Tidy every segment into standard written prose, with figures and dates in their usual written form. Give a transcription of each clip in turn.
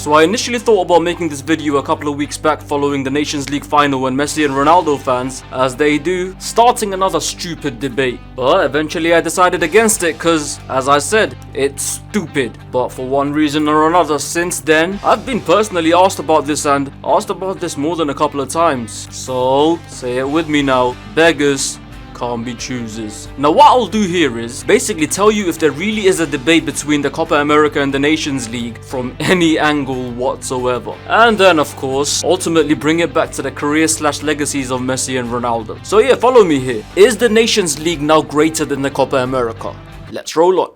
So I initially thought about making this video a couple of weeks back following the Nations League final when Messi and Ronaldo fans, as they do, starting another stupid debate. But eventually I decided against it because, as I said, it's stupid. But for one reason or another since then, I've been personally asked about this and asked about this more than a couple of times. So, say it with me now, beggars can't be choosers. Now what I'll do here is basically tell you if there really is a debate between the Copa America and the Nations League from any angle whatsoever. And then of course, ultimately bring it back to the career/legacies of Messi and Ronaldo. So yeah, follow me here. Is the Nations League now greater than the Copa America? Let's roll on.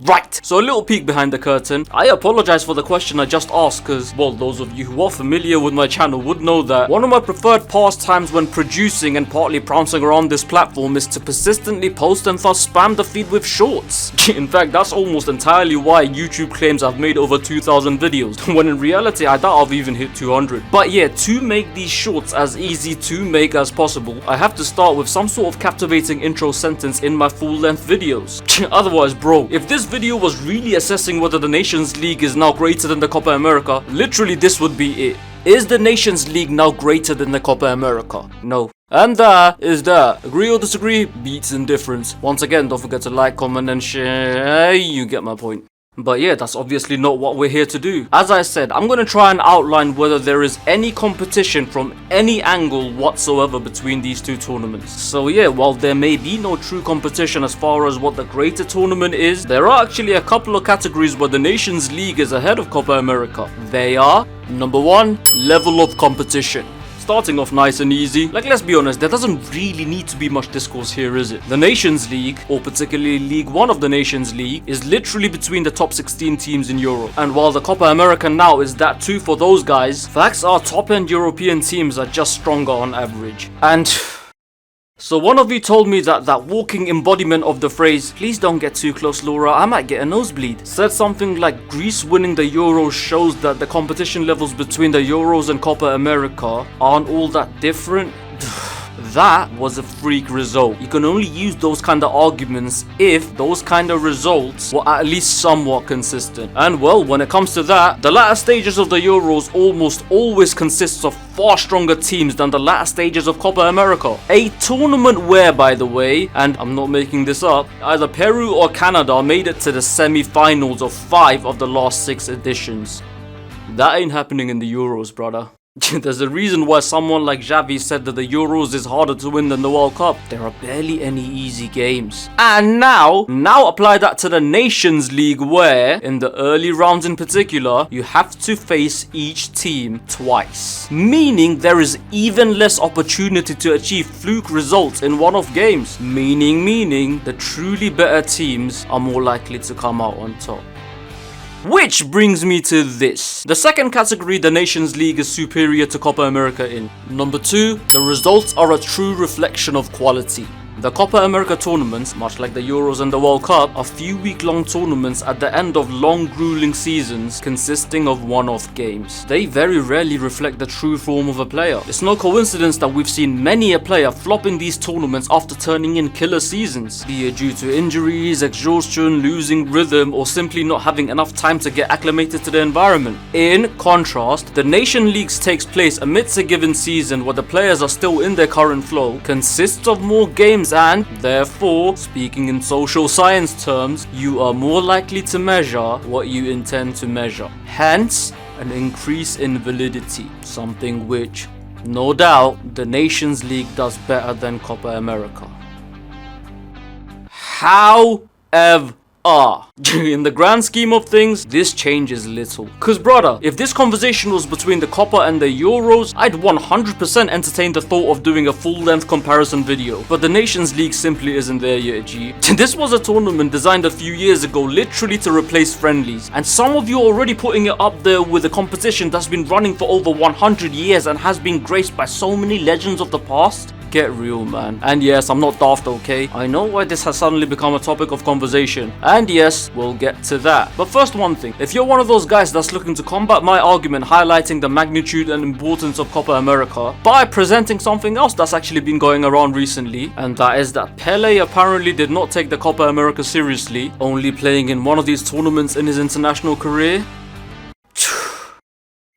Right, so a little peek behind the curtain. I apologize for the question I just asked because, well, those of you who are familiar with my channel would know that one of my preferred pastimes when producing and partly prancing around this platform is to persistently post and thus spam the feed with shorts. In fact, that's almost entirely why YouTube claims I've made over 2,000 videos, when in reality I doubt I've even hit 200. But yeah, to make these shorts as easy to make as possible, I have to start with some sort of captivating intro sentence in my full-length videos. Otherwise, bro, if this video was really assessing whether the Nations League is now greater than the Copa America, literally this would be it. Is the Nations League now greater than the Copa America? No. And that is that. Agree or disagree? Beats indifference. Once again, don't forget to like, comment and share. You get my point. But yeah, that's obviously not what we're here to do. As I said, I'm going to try and outline whether there is any competition from any angle whatsoever between these two tournaments. So yeah, while there may be no true competition as far as what the greater tournament is, there are actually a couple of categories where the Nations League is ahead of Copa America. They are, number one, level of competition. Starting off nice and easy, like let's be honest, there doesn't really need to be much discourse here, is it? The Nations League, or particularly League 1 of the Nations League, is literally between the top 16 teams in Europe. And while the Copa America now is that too for those guys, facts are top-end European teams are just stronger on average. And so one of you told me that walking embodiment of the phrase, "Please don't get too close, Laura, I might get a nosebleed," said something like Greece winning the Euros shows that the competition levels between the Euros and Copa America aren't all that different. That was a freak result. You can only use those kind of arguments if those kind of results were at least somewhat consistent. And well, when it comes to that, the latter stages of the Euros almost always consists of far stronger teams than the latter stages of Copa America. A tournament where, by the way, and I'm not making this up, either Peru or Canada made it to the semi-finals of 5 of the last 6 editions. That ain't happening in the Euros, brother. There's a reason why someone like Xavi said that the Euros is harder to win than the World Cup. There are barely any easy games. And now apply that to the Nations League where, in the early rounds in particular, you have to face each team twice. Meaning there is even less opportunity to achieve fluke results in one-off games. Meaning the truly better teams are more likely to come out on top. Which brings me to this. The second category the Nations League is superior to Copa America in. Number 2, the results are a true reflection of quality. The Copa America tournaments, much like the Euros and the World Cup, are few week-long tournaments at the end of long, grueling seasons consisting of one-off games. They very rarely reflect the true form of a player. It's no coincidence that we've seen many a player flop in these tournaments after turning in killer seasons, be it due to injuries, exhaustion, losing rhythm, or simply not having enough time to get acclimated to the environment. In contrast, the Nation Leagues takes place amidst a given season where the players are still in their current flow, consists of more games and, therefore, speaking in social science terms, you are more likely to measure what you intend to measure. Hence, an increase in validity, something which, no doubt, the Nations League does better than Copa America. However, in the grand scheme of things, this changes little. Cause brother, if this conversation was between the Copa and the Euros, I'd 100% entertain the thought of doing a full-length comparison video. But the Nations League simply isn't there yet, G. This was a tournament designed a few years ago literally to replace friendlies. And some of you are already putting it up there with a competition that's been running for over 100 years and has been graced by so many legends of the past. get real, man. And yes, I'm not daft, okay? I know why this has suddenly become a topic of conversation. And yes, we'll get to that. But first, one thing. If you're one of those guys that's looking to combat my argument highlighting the magnitude and importance of Copa America by presenting something else that's actually been going around recently, and that is that Pele apparently did not take the Copa America seriously, only playing in one of these tournaments in his international career.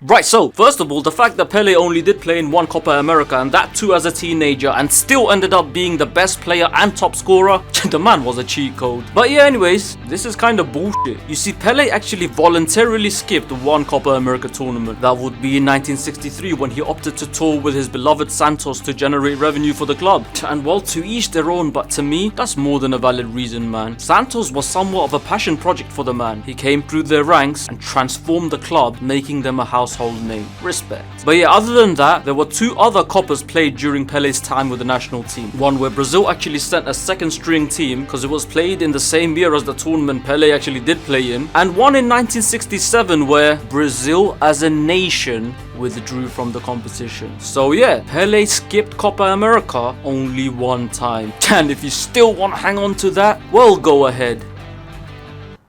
Right, so first of all, the fact that Pele only did play in one Copa America, and that too as a teenager, and still ended up being the best player and top scorer, the man was a cheat code. But yeah, anyways, this is kind of bullshit. You see, Pele actually voluntarily skipped one Copa America tournament. That would be in 1963 when he opted to tour with his beloved Santos to generate revenue for the club. And well, to each their own, but to me, that's more than a valid reason, man. Santos was somewhat of a passion project for the man. He came through their ranks and transformed the club, making them a household name. Respect. But yeah, other than that, there were two other Copas played during Pele's time with the national team. One where Brazil actually sent a second string team because it was played in the same year as the tournament Pele actually did play in, and one in 1967 where Brazil as a nation withdrew from the competition. So yeah, Pele skipped Copa America only one time. And if you still want to hang on to that, well, go ahead.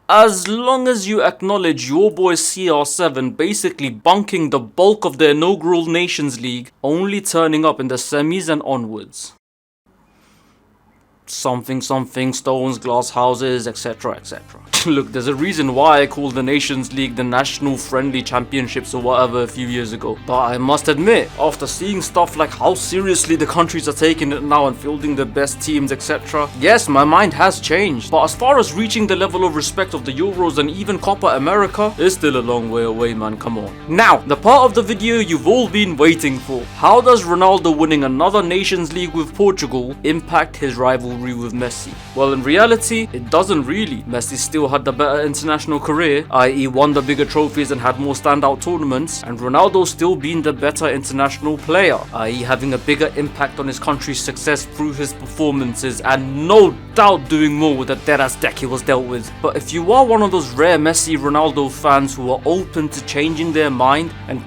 As long as you acknowledge your boy CR7 basically bunking the bulk of the inaugural Nations League, only turning up in the semis and onwards. Something, stones, glass houses, etc, etc. Look, there's a reason why I called the Nations League the National Friendly Championships or whatever a few years ago. But I must admit, after seeing stuff like how seriously the countries are taking it now and fielding the best teams, etc, yes, my mind has changed. But as far as reaching the level of respect of the Euros and even Copa America, it's still a long way away, man, come on. Now, the part of the video you've all been waiting for. How does Ronaldo winning another Nations League with Portugal impact his rivalry with Messi? Well, in reality, it doesn't really. Messi still had the better international career, i.e. won the bigger trophies and had more standout tournaments, and Ronaldo still being the better international player, i.e. having a bigger impact on his country's success through his performances, and no doubt doing more with the dead-ass deck he was dealt with. But if you are one of those rare Messi Ronaldo fans who are open to changing their mind, and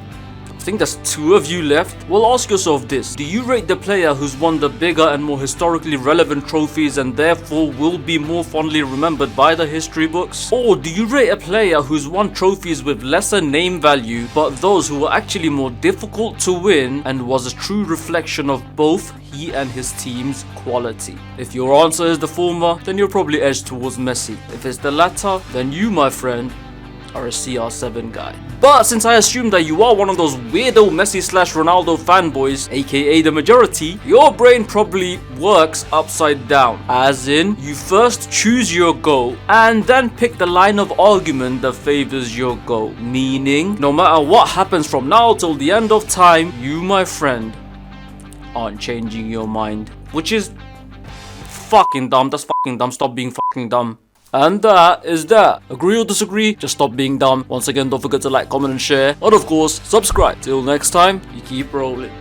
I think there's two of you left, well, ask yourself this. Do you rate the player who's won the bigger and more historically relevant trophies and therefore will be more fondly remembered by the history books? Or do you rate a player who's won trophies with lesser name value but those who were actually more difficult to win and was a true reflection of both he and his team's quality? If your answer is the former, then you're probably edged towards Messi. If it's the latter, then you, my friend, are a CR7 guy. But since I assume that you are one of those weirdo Messi / Ronaldo fanboys, aka the majority, your brain probably works upside down. As in, you first choose your goal and then pick the line of argument that favors your goal. Meaning, no matter what happens from now till the end of time, you, my friend, aren't changing your mind. Which is fucking dumb. That's fucking dumb. Stop being fucking dumb. And that is that. Agree or disagree? Just stop being dumb. Once again, don't forget to like, comment and share. And of course, subscribe. Till next time, you keep rolling.